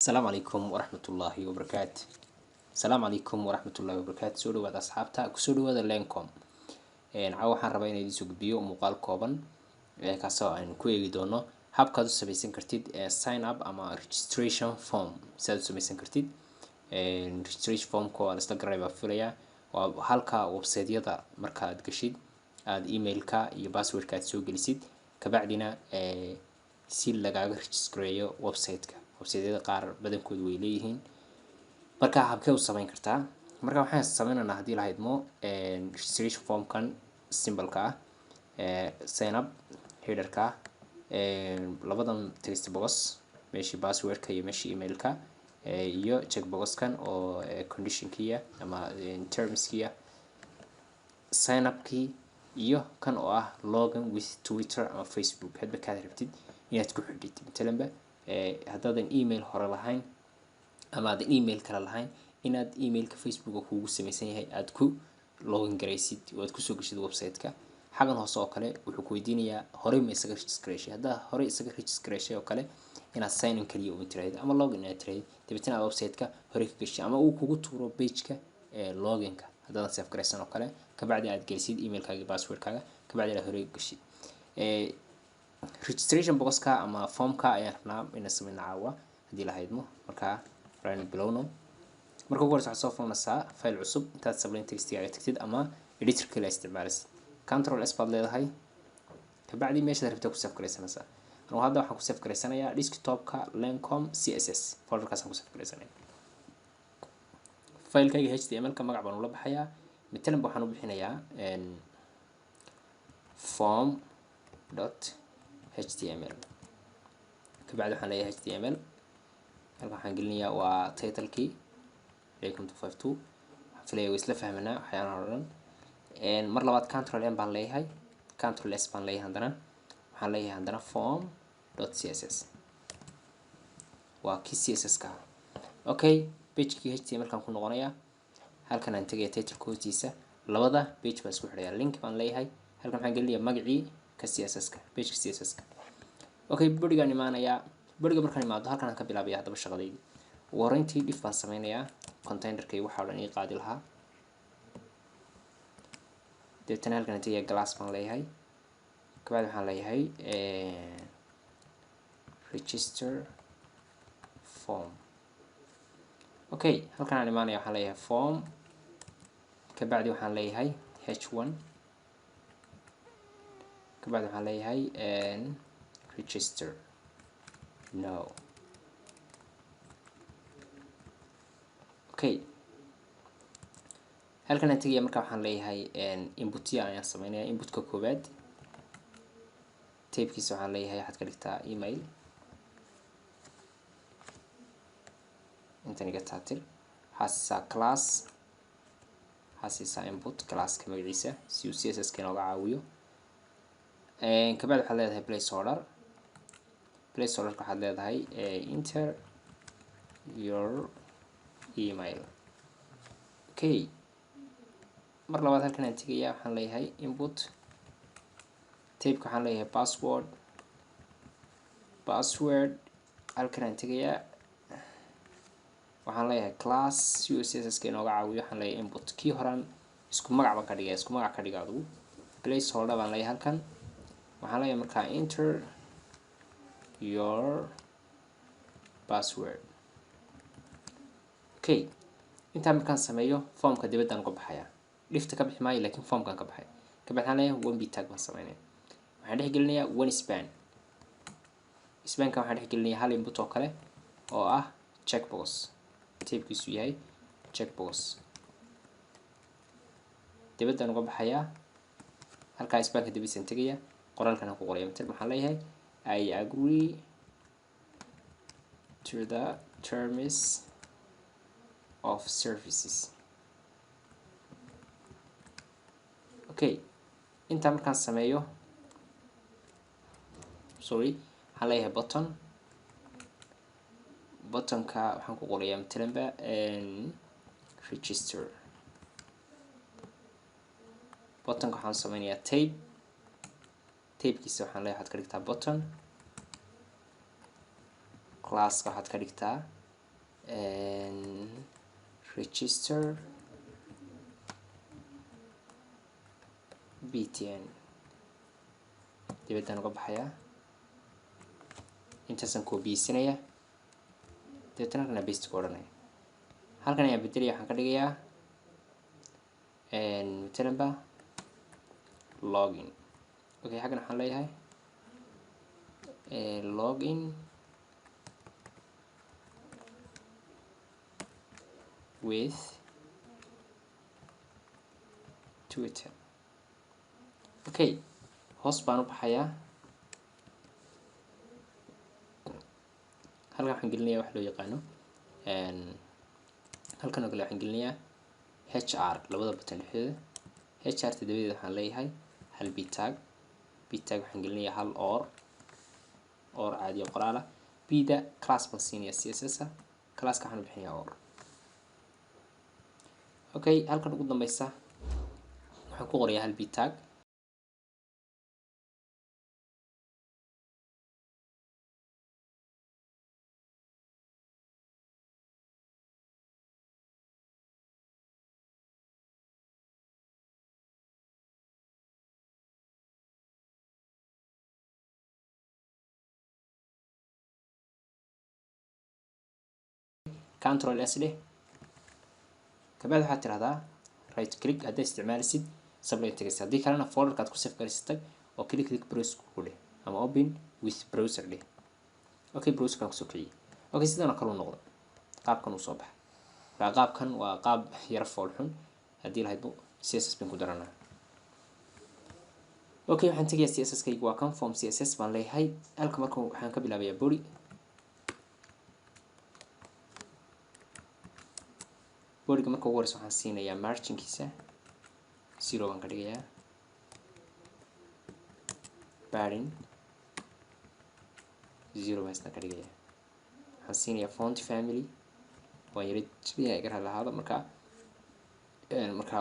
السلام عليكم ورحمة الله وبركاته. السلام عليكم ورحمة الله وبركاته. سو dhawaad asxaabta ku soo dhawaada Lenkom. Waxaan rabaa inaan idin soo gudbiyo muuqaal kooban kaasoo aan ku eegi doono habkaad u samaysan kartid sign up ama registration form. Saad u samaysan kartid registration form ko aan isla garayba filaya waa halka website-yada markaad gashid aad email-ka iyo password-ka aad soo gelisid kabacdina si lagaaga register-gareeyo website-ka. website-yada qaar badankoodu way leeyihiin marka habkee u samayn kartaa marka waxaan samaynaynaa haddii la haydmo registration form kan symbol-ka sign up header-ka labadan text box meeshii password-ka iyo meeshii email-ka iyo check box-kan oo condition-kiya ama terms-kiya sign up-kii iyo kan oo ah login with Twitter ama Facebook hadba kaad rabtid inaad ku xidhid talanba haddaadan email hore lahayn ama aad email kala lahayn inaad emailka Facebook kuugu samaysan yahay aad ku login garaysid oo aad ku soo gashid website-ka xagan hoose oo kale wuxuu ku weydiinayaa hore ma isaga registration haddaa hore isaga registration oo kale inaad sign in kaliya u tiraahdo ama login inaad tiraahdo dibadna website-ka hore ka gashay ama uu kugu tuuro page-ka login-ka haddaadan save garaysan oo kale kabacdi aad gelisid email-kaaga iyo password-kaaga kabacdi aad hore ka gashid registration box-ka ama form-ka ayaan rabnaa inaan samayno caawa haddii la haydmo marka run bilowno marka ugu horeysa waxaad soo furnaysaa file cusub intaad subline text-kaaga tagtid ama editor kale isticmaalaysid control s baad leedahay kabacdi meeshaad rabtaa ku save garaysanaysaa anigu hadda waxaan ku save garaysanayaa desktop-ka Lenkom css folder-kaasaan ku save garaysanayaa file-kayga html-ka magac baan ula baxayaa matalan waxaan u bixinayaa form.html kabacdi waxaan leeyahay html halka waxaan gelinayaa waa title-kii 252 waxaan filayaa way isla fahmanaa waxyaalaha oo dhan mar labaad control m baan leeyahay control s baan leeyahay haddana waxaan leeyahay haddana form.css waa kii css-ka okay page-kii html-kan ku noqonayaa halkan aan tagaya title-ka hoostiisa labada page baan isku xidhayaa link baan leeyahay halkan waxaan gelinayaa magacii ka css-ka page-ka css-ka okay bodigaan imaanayaa bodiga markaan imaado halkan aan ka bilaabaya haddaba shaqadaydi ugu horreyntii dhif baan sameynayaa containerkay waxa oo dhan ii qaadi lahaa deetana halkan aan tagaya glass baan leeyahay kabacdi waxaan leeyahay register form okay halkan aan imaanaya waxaan leeyahay form kabacdi waxaan leeyahay h1 kabacdi waxaan leeyahay register no okay halkan aan tagaya marka waxaan leeyahay input-ya ayaan sameynaya input-ka koowaad type-kiisa waxaan leeyahay waxaad ka dhigtaa email intan iga taatir waxaa siisaa class waxaa siisaa input class-ka magaciisa si uu css-ka inooga caawiyo kabacdi waxaad leedahay placeholder placeholder-ka waxaad leedahay enter your email okay mar labaad halkan aan tegayaa waxaan leeyahay input type-ka waxaan leeyahay password halkan aan tegayaa waxaan leeyahay class si uu css-ka inooga caawiyo waxaan leeyahay input kii horaan isku magac baan ka dhigaya isku magac ka dhiga adigu placeholder baan leeyahay halkan waxaan leeyahay markaa enter your password okay intaan markaan sameeyo formka dibaddaan uga baxayaa dhifta ka bixi maayo laakiin formkan ka baxay kabacdi waxaan leeyahay one tag baan sameynaya waxaan dhex gelinayaa one span spanka waxaan dhex gelinayaa hal input oo kale oo ah checkbox type-kiisu yahay checkbox dibaddaan uga baxayaa halkaa spanka dibadiisaan tegaya qoraalkan aan ku qoraya matal waxaan leeyahay I agree to the terms of services okay intaa markaan sameeyo waxaan leeyahay button-ka waxaan ku qorayaa matalanba register button-ka waxaan sameynayaa tape-kiisa waxaan leeyahay waxaad ka dhigtaa button class-ka waxaad ka dhigtaa register btn dibadaan uga baxayaa intaasaan koobiyeysanaya dabeetana halkan paste ku odhanaya halkan ayaan bedelaya waxaan ka dhigayaa matalanba login okay xaggan waxaan leeyahay login with Twitter. Okay, hoos baan u baxayaa halkan waxaan gelinayaa wax loo yaqaano halkan oo kale waxaan gelinayaa HR labada button dhexdooda HR dabadeed waxaan leeyahay hal bitag waxaan gelinayaa hal or caadi oo qoraal ah bida class baan siinayaa css classka waxaan u bixinayaa or okay halkan ugu dambeysa waxaan ku qorayaa hal bitag control s leh kabacdi waxaad tirahdaa right click haddaad isticmaalisid subline text haddii kalena folderkaad ku save garaysatay oo click browse ku dheh ama open with browser dheh okay browserkan kusoo kiciyey okay sidan oo kale u noqdo qaabkan uu soo baxay marka qaabkan waa qaab yara fool xun haddii lahaydbo css baan ku daranaa okay waxaan tegayaa css kaygu waa kan form css baan leeyahay halka marka waxaan ka bilaabayaa body bodyga marka ugu horeysa waxaan siinayaa marginkiisa 0 baan ka dhigayaa padding 0 baan isna ka dhigayaa waxaan siinayaa font family waan yara jabinayaa iga lahaada marka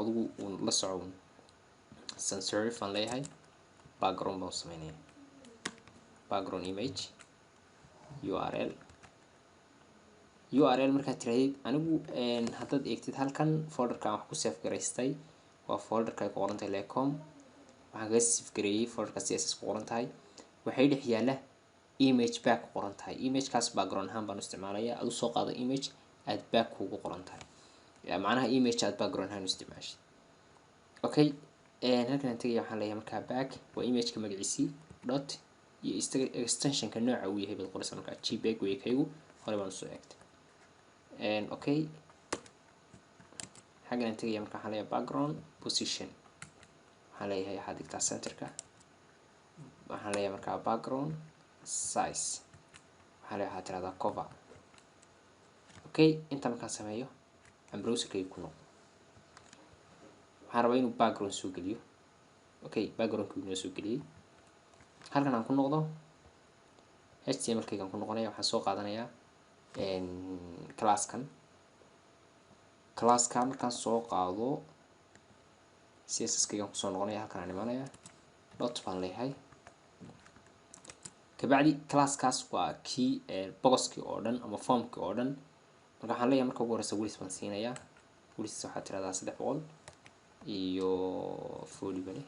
adigu la soco sans serif aan leeyahay background baan samaynayaa background image url markaad tirahdid anigu haddaad eegtid halkan folderkan wax ku save garaystay waa folderka ay ku qoran tahay lecom waxaan kaga save gareeyay folderka css ku qoran tahay waxay dhex yaalla image back ku qoran tahay imagekaas background ahaan baan isticmaalayaa aad usoo qaado image aad back kugu qoran tahay macnaha image aad background ahaan u isticmaashay okay halkan aan tegaya waxaan leeyahay markaa back waa imageka magaciisii dot iyo extensionka nooca uu yahay baad qoraysaa markaa jpeg way kaygu hore baan usoo eegtay okay xaggan aan tegaya marka waxaan leeyahay background position waxaan leeyahay waxaad dhigtaa centerka waxaan leeyahay markaa background size waxaan leeyahay waxaad tirahdaa cover okay inta markaan sameeyo aan browserkayga ku noqdo waxaan rabaa inuu background soo geliyo okay backgroundkii inoo soo geliyey halkan aan ku noqdo html-kaygaan ku noqonaya waxaan soo qaadanayaa classka markaan soo qaado css-kaygaan kusoo noqonaya halkan aan imaanaya dot baan leeyahay kabacdi classkaas waa kii boxkii oo dhan ama formkii oo dhan marka waxaan leeyahay marka ugu horeysa wilis baan siinayaa wilis waxaad tirahdaa 300 iyo 40 bale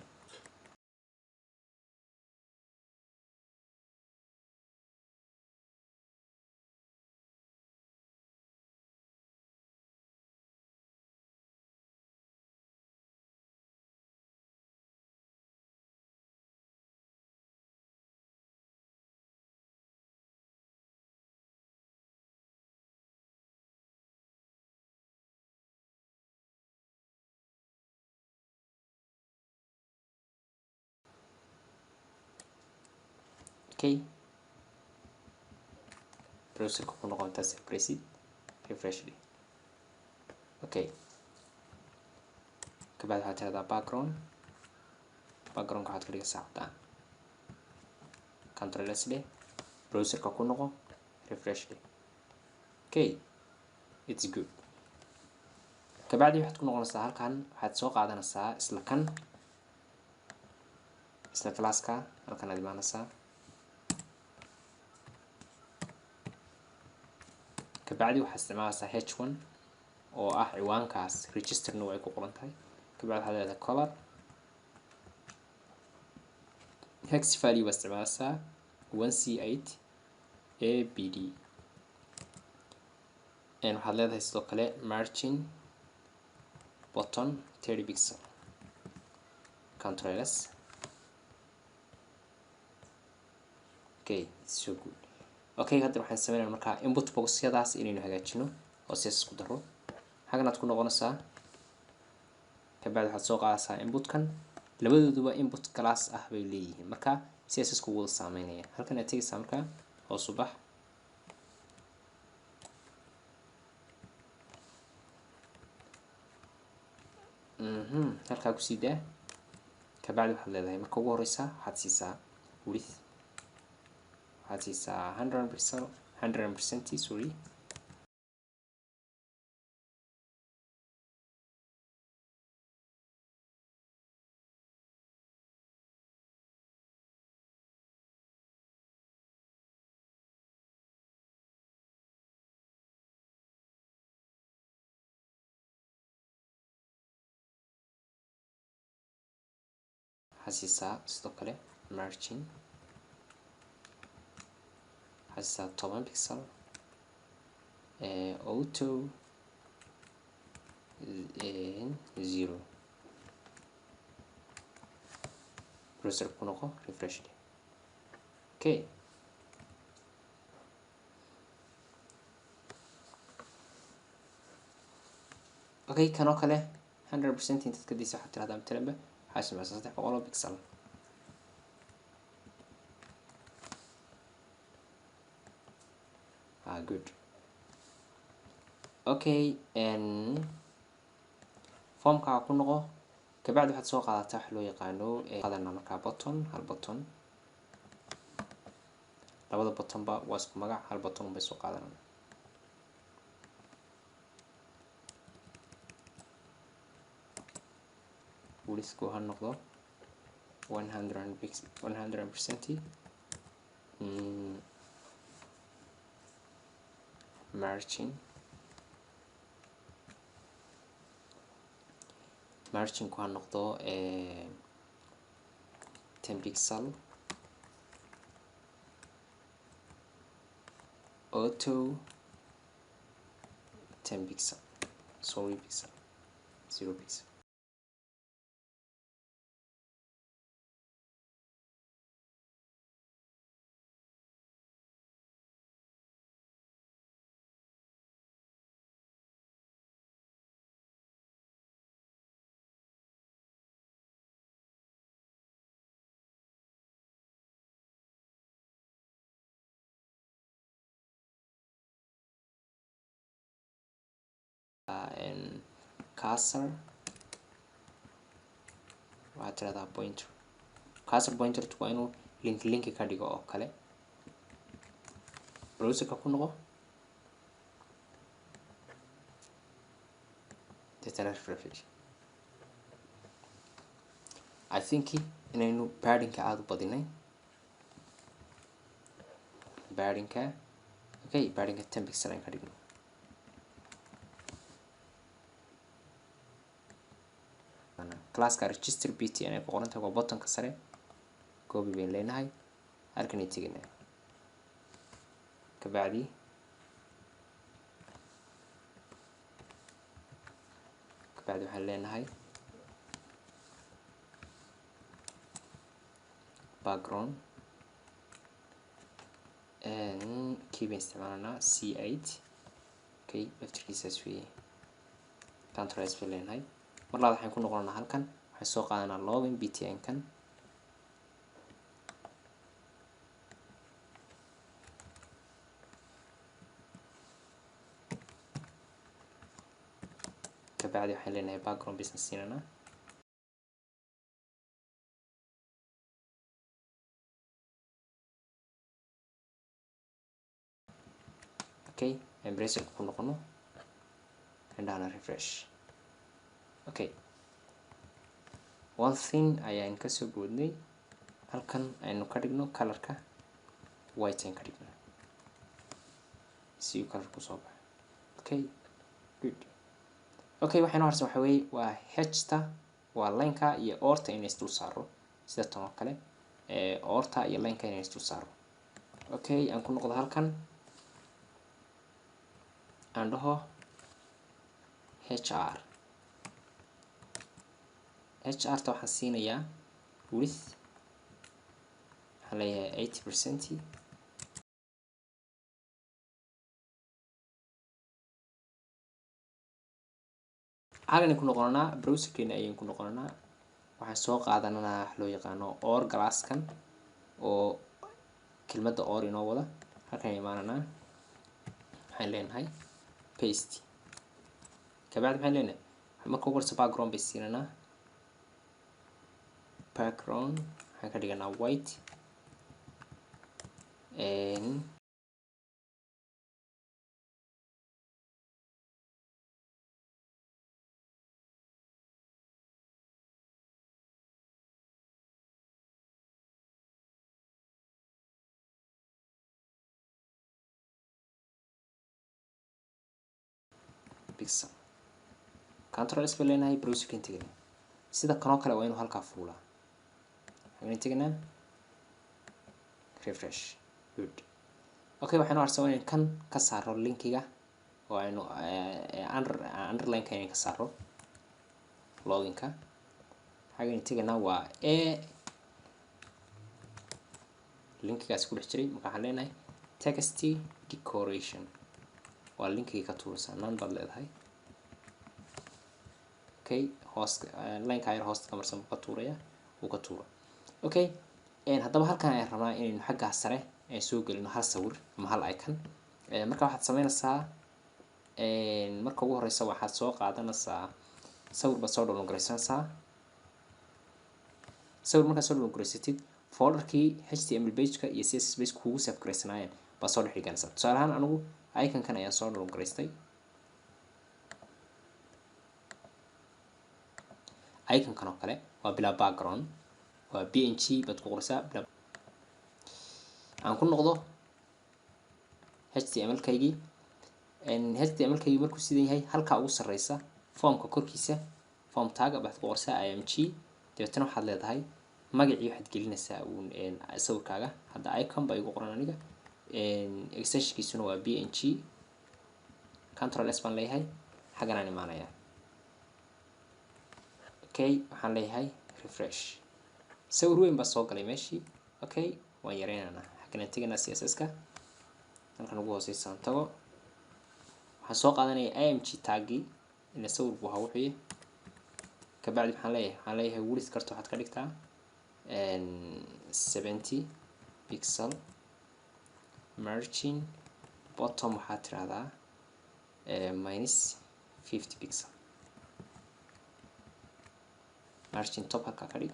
okay browserka ku noqon taas presid refresh okay kabacdi waxaad tirahdaa background waxaad ka dhigaysaa cadaan control s leh browserka ku noqo refresh okay it's good kabacdi waxaad ku noqonaysaa halkan waxaad soo qaadanaysaa isla classka halkan aad imaanaysaa kabacdi waxaa isticmaalaysaa h1 oo ah ciwaankaas registerna way ku qoran tahay. kabacdi waxaad leedahay color hex value baa isticmaalaysaa 1c8 abd waxaad leedahay sidoo kale margin button 30 pixel Ctrl S. okay so good. okay hadda waxaan sameynaa markaa input boxyadaas inaynu hagaajino oo si isku daro xagana aad ku noqonaysaa. kabacdi waxaad soo qaadaysaa inputkan labadooduba input class ah bay leeyihiin marka si isku wada saameynaya. halkan aad tegaysaa markaa oo subax halkaa ku sii daa. kabacdi waxaad leedahay marka ugu horeysa waxaad siisaa width waxaad siisaa 100% sorry xasiisaa sidoo kale margin xasiisaa 10 pixel auto 0 browser ku noqo refresh. okay okay kanoo kale 100% intaad ka daysa waxaad tirahdaa matalanba waxaa samaysaa 300 pixel. good. okay formka ku noqo kabacdi waxaad soo qaadataa wax loo yaqaano qadana markaa button hal button labada button ba waa isku magac hal button bay soo qaadanayaan. widthku ha noqdo 100% margin ku ha noqdo 10 pixel auto 10 pixel sorry pixel 0 pixel. cursor waxaad tirahdaa pointer cursor pointer waa inuu link ka dhigo oo kale. browserka ku noqo deetana refresh. I think inaynu paddingka aada u badinay paddingka okay paddingka 10 pixel aan ka dhigno. classka register bt inay ku qoran tahay waa buttonka sare copy bayn leenahay halkan ay teginaa. kabacdi waxaan leenahay background kii baan isticmaalanaa c8 okay laftirkiisaas weeye Ctrl S baan leenahay. mar labaad waxaan ku noqonaa halkan waxaan soo qaadanaa login btn kan kabacdi waxaan leenahay background business siinana okay browser ku noqono and refresh. okay one thing ayaan kasoo boodnay halkan aynu ka dhigno colorka white aan ka dhigno si uu color ku soo baxo. okay good. Okay, waxaan horse waxa weeye waa hta waa lineka iyo orta in isdul saaro sida tan oo kale orta iyo lineka in isdul saaro. Okay, aan ku noqdo halkan aan dhaho hr ta waxaan siinayaa width waxaan leeyahay 80%. halkan ku noqonaa browserkeena ayaan ku noqonaa waxaan soo qaadanaa wax loo yaqaano or glasskan oo kelmadda or inoo wada halkan imaananaa waxaan leenahay paste kabacdi waxaan leenahay marka ugu horeysa background bay siinanaa background waxaan ka dhiganaa white and pixel control s leenahay browserkan tagana sida kanoo kale waa inuu halkaa fuulaa waxaan tagnaa refresh good. Okay, waxaan arsaa in kan ka saaro linkiga oo aynu underline-ka inaan ka saaro loginka waxaan tagnaa waa linkigaas ku dhex jiray marka waxaan leenahay text decoration waa linkiga ka tuuraysa nan baad leedahay. Okay, host linka ayar host ka marsan ka tuuraya uu ka tuuro. Okay, haddaba halkan ayaan rabnaa inaynu xagga sare ay soo gelino hal sawir ama hal icon. Marka waxaad sameynaysaa marka ugu horeysa waxaad soo qaadanaysaa sawir ba soo download garaysanaysaa sawir marka soo download garaysatid folderkii html page-ka iyo css page kuugu save garaysanaayeen baa soo dhex dhiganaysaa. Tusaale ahaan anigu icon-kan ayaan soo download garaystay icon-kan oo kale waa bila background waa png baad ku qoraysaa aan ku noqdo html-kaygii html-kaygii markuu sidan yahay halkaa ugu sarreysa formka korkiisa form tag baad ku qoraysaa img dabeetana waxaad leedahay magacii waxaad gelinaysaa sawirkaaga hadda icon baa igu qoran aniga extensionkiisuna waa png control s baan leeyahay xaggan aan imaanayaa. Okay, waxaan leeyahay refresh sawir weyn baa soo galay meeshii. Okay, waan yareynaynaa xaggan aan tegaynaa css-ka halkan ugu hooseysa aan tago waxaan soo qaadanayaa img taggii ina sawirku waxa wuxuu kabacdi waxaan leeyahay width karto waxaad ka dhigtaa 70 pixel margin bottom waxaad tirahdaa -50 pixel margin top halkaa ka dhig.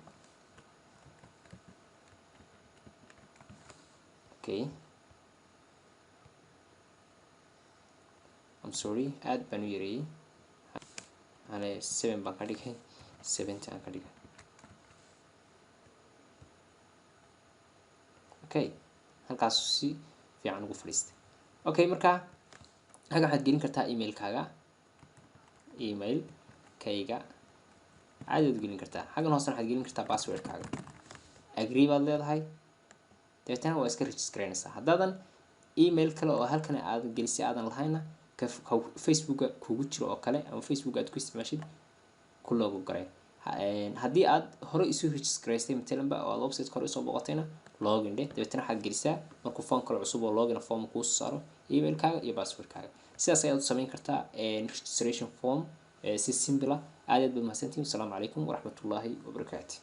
Okay, I'm sorry aad baan u yareeyay waxaan leeyahay 7 baan ka dhigay 70 aan ka dhigay. Okay, halkaas si fiican ugu fadhiistay. Okay, marka haga waxaad gelin kartaa email-kaaga email-kayga caadi waad gelin kartaa xaggan hoosena waxaad gelin kartaa password-kaaga agree baad leedahay dabeetana waa iska register garaynaysaa. haddaadan email kale oo halkan aad gelisay aadan lahayna facebooka kugu jiro oo kale ama facebook aad ku isticmaashid ku loogu garay. haddii aad hore isu register garaysay matalanba oo aad website hore soo boqotayna login dheh dabeetana waxaad gelisaa markuu form kale cusub oo login form kuu saaro email-kaaga iyo password-kaaga. sidaas ayaad u samayn kartaa registration form si simple ah. aad baad mahadsantihiin. Assalaamu calaykum waraxmatullaahi wabarakaatu.